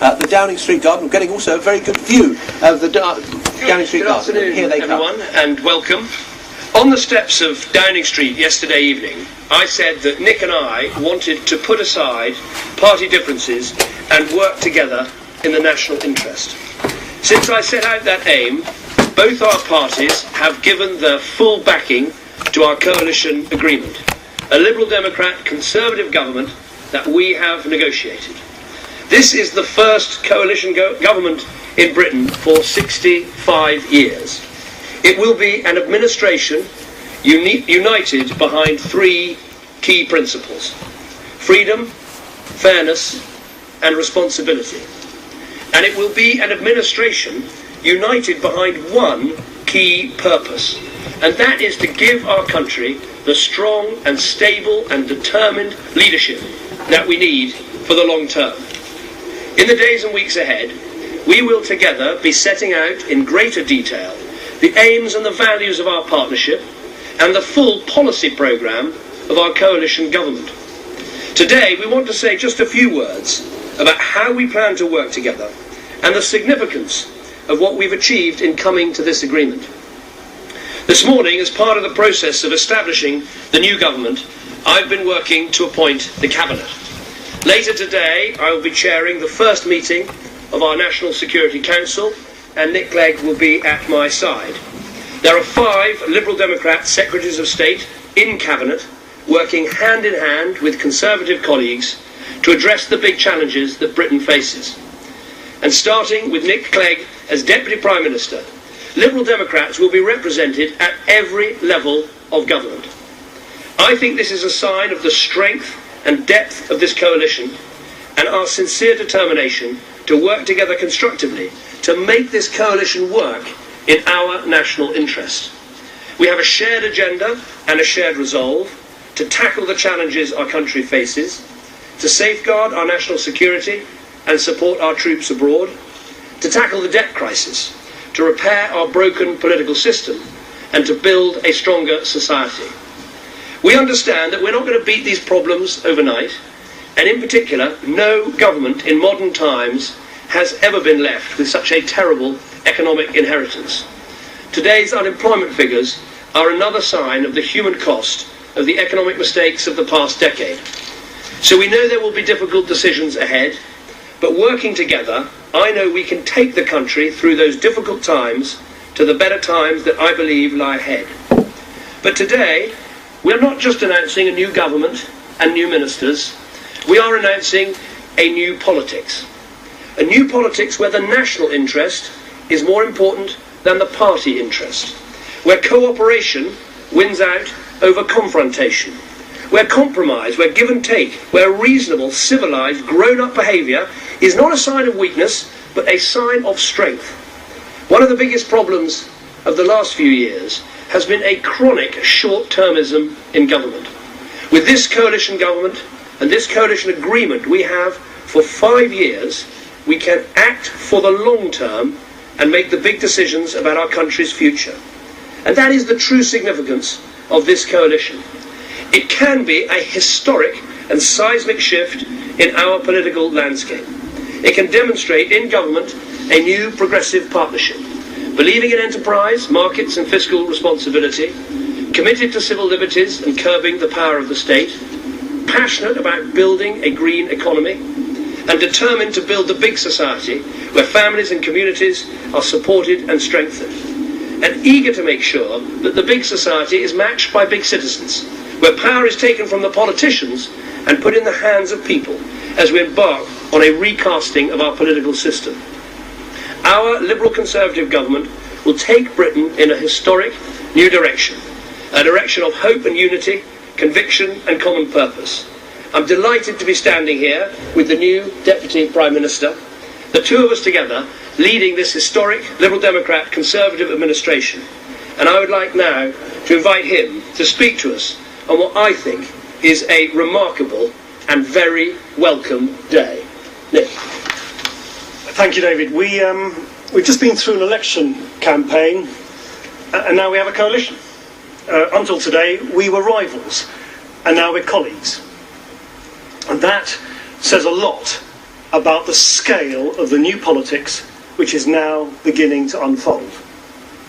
the Downing Street Garden. We're getting also a very good view of the Downing Street Garden. Good afternoon, Here they everyone, come. and welcome. On the steps of Downing Street yesterday evening, I said that Nick and I wanted to put aside party differences and work together in the national interest. Since I set out that aim, both our parties have given their full backing to our coalition agreement, a Liberal Democrat Conservative government that we have negotiated. This is the first coalition government in Britain for 65 years. It will be an administration united behind three key principles: freedom, fairness, and responsibility. And it will be an administration united behind one key purpose, and that is to give our country the strong and stable and determined leadership that we need for the long term. In the days and weeks ahead, we will together be setting out in greater detail the aims and the values of our partnership and the full policy programme of our coalition government. Today, we want to say just a few words about how we plan to work together and the significance of what we've achieved in coming to this agreement. This morning, as part of the process of establishing the new government, I've been working to appoint the Cabinet. Later today, I will be chairing the first meeting of our National Security Council, and Nick Clegg will be at my side. There are 5 Liberal Democrat Secretaries of State in Cabinet, working hand in hand with Conservative colleagues to address the big challenges that Britain faces. And starting with Nick Clegg as Deputy Prime Minister, Liberal Democrats will be represented at every level of government. I think this is a sign of the strength and depth of this coalition and our sincere determination to work together constructively to make this coalition work in our national interest. We have a shared agenda and a shared resolve to tackle the challenges our country faces, to safeguard our national security and support our troops abroad, to tackle the debt crisis, to repair our broken political system, and to build a stronger society. We understand that we're not going to beat these problems overnight, and in particular, no government in modern times has ever been left with such a terrible economic inheritance. Today's unemployment figures are another sign of the human cost of the economic mistakes of the past decade. So we know there will be difficult decisions ahead, but working together, I know we can take the country through those difficult times to the better times that I believe lie ahead. But today, we're not just announcing a new government and new ministers, we are announcing a new politics. A new politics where the national interest is more important than the party interest, where cooperation wins out over confrontation, where compromise, where give and take, where reasonable, civilised, grown-up behaviour is not a sign of weakness, but a sign of strength. One of the biggest problems of the last few years has been a chronic short-termism in government. With this coalition government and this coalition agreement we have for 5 years, we can act for the long term and make the big decisions about our country's future. And that is the true significance of this coalition. It can be a historic and seismic shift in our political landscape. It can demonstrate in government a new progressive partnership, believing in enterprise, markets and fiscal responsibility, committed to civil liberties and curbing the power of the state, passionate about building a green economy, and determined to build the big society where families and communities are supported and strengthened, and eager to make sure that the big society is matched by big citizens, where power is taken from the politicians and put in the hands of people as we embark on a recasting of our political system. Our Liberal Conservative government will take Britain in a historic new direction, a direction of hope and unity, conviction and common purpose. I'm delighted to be standing here with the new Deputy Prime Minister, the two of us together leading this historic Liberal Democrat Conservative administration. And I would like now to invite him to speak to us on what I think is a remarkable and very welcome day. Nick. Thank you, David. We've just been through an election campaign and now we have a coalition. Until today, we were rivals and now we're colleagues. And that says a lot about the scale of the new politics which is now beginning to unfold.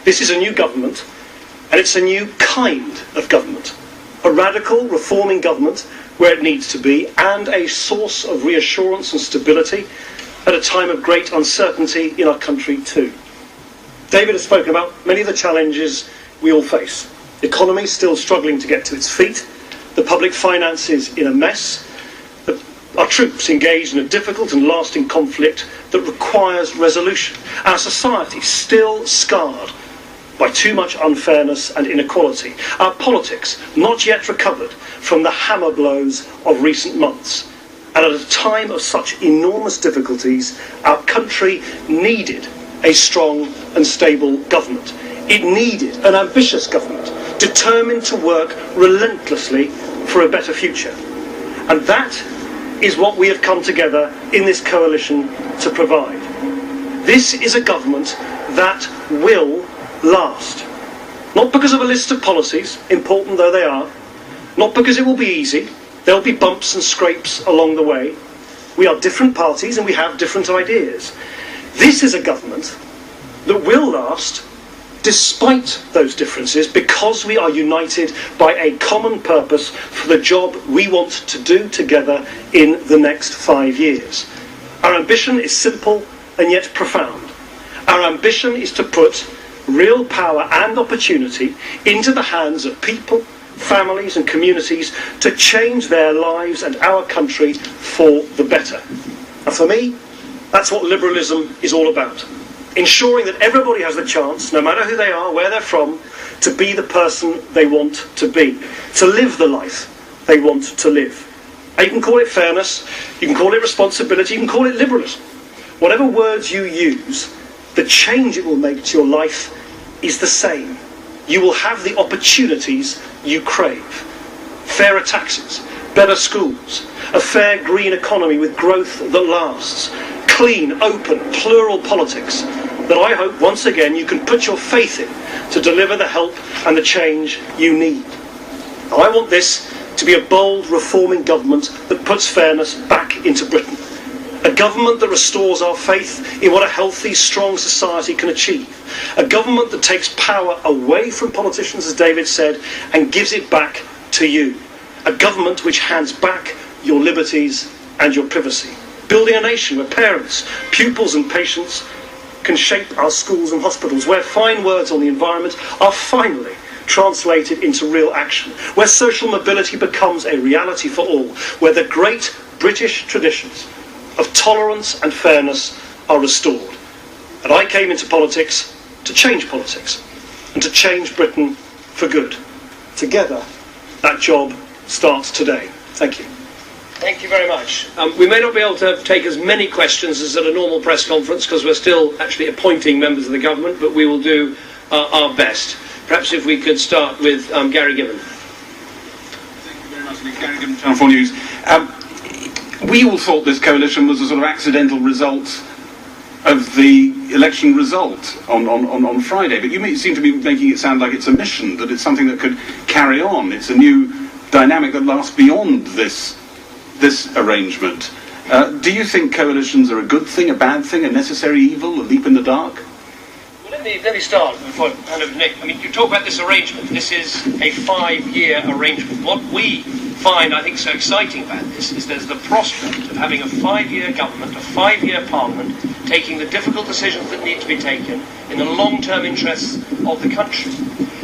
This is a new government, and it's a new kind of government. A radical, reforming government where it needs to be, and a source of reassurance and stability at a time of great uncertainty in our country too. David has spoken about many of the challenges we all face. The economy still struggling to get to its feet, the public finances in a mess, our troops engaged in a difficult and lasting conflict that requires resolution, our society still scarred by too much unfairness and inequality, our politics not yet recovered from the hammer blows of recent months. And at a time of such enormous difficulties, our country needed a strong and stable government. It needed an ambitious government, determined to work relentlessly for a better future. And that is what we have come together in this coalition to provide. This is a government that will last. Not because of a list of policies, important though they are, not because it will be easy. There'll be bumps and scrapes along the way. We are different parties and we have different ideas. This is a government that will last despite those differences, because we are united by a common purpose for the job we want to do together in the next 5 years. Our ambition is simple and yet profound. Our ambition is to put real power and opportunity into the hands of people, families and communities to change their lives and our country for the better. And for me, that's what liberalism is all about. Ensuring that everybody has the chance, no matter who they are, where they're from, to be the person they want to be, to live the life they want to live. And you can call it fairness, you can call it responsibility, you can call it liberalism. Whatever words you use, the change it will make to your life is the same. You will have the opportunities you crave. Fairer taxes, better schools, a fair green economy with growth that lasts, clean, open, plural politics that I hope once again you can put your faith in to deliver the help and the change you need. I want this to be a bold, reforming government that puts fairness back into Britain. A government that restores our faith in what a healthy, strong society can achieve. A government that takes power away from politicians, as David said, and gives it back to you. A government which hands back your liberties and your privacy. Building a nation where parents, pupils and patients can shape our schools and hospitals, where fine words on the environment are finally translated into real action, where social mobility becomes a reality for all, where the great British traditions of tolerance and fairness are restored. And I came into politics to change politics and to change Britain for good. Together, that job starts today. Thank you. Thank you very much. We may not be able to take as many questions as at a normal press conference because we're still actually appointing members of the government, but we will do our best. Perhaps if we could start with Gary Gibbon. Thank you very much, Nick. Gary Gibbon, Channel 4 News. We all thought this coalition was a sort of accidental result of the election result on Friday, but you seem to be making it sound like it's a mission, that it's something that could carry on. It's a new dynamic that lasts beyond this arrangement. Do you think coalitions are a good thing, a bad thing, a necessary evil, a leap in the dark? Well, let me start before hand over to Nick. I mean, you talk about this arrangement. This is a 5-year arrangement. What we find, I think, so exciting about this is there's the prospect of having a 5-year government, a 5-year parliament, taking the difficult decisions that need to be taken in the long-term interests of the country.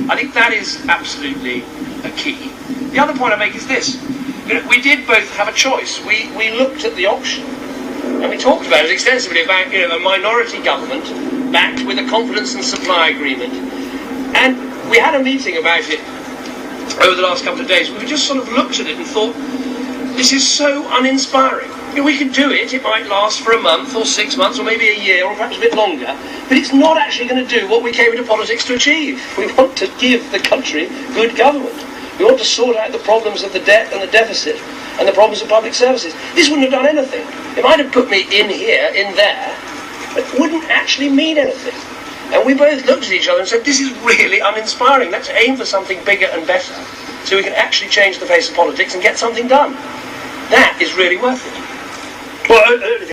I think that is absolutely a key. The other point I make is this. We did both have a choice. We looked at the option, and we talked about it extensively about a minority government backed with a confidence and supply agreement. And we had a meeting about it over the last couple of days. We just sort of looked at it and thought, this is so uninspiring. We could do it. It might last for a month or 6 months or maybe a year or perhaps a bit longer, but it's not actually going to do what we came into politics to achieve. We want to give the country good government. We want to sort out the problems of the debt and the deficit and the problems of public services. This wouldn't have done anything. It might have put me in here, in there, but it wouldn't actually mean anything. And we both looked at each other and said, this is really uninspiring. Let's aim for something bigger and better so we can actually change the face of politics and get something done. That is really worth it. Well,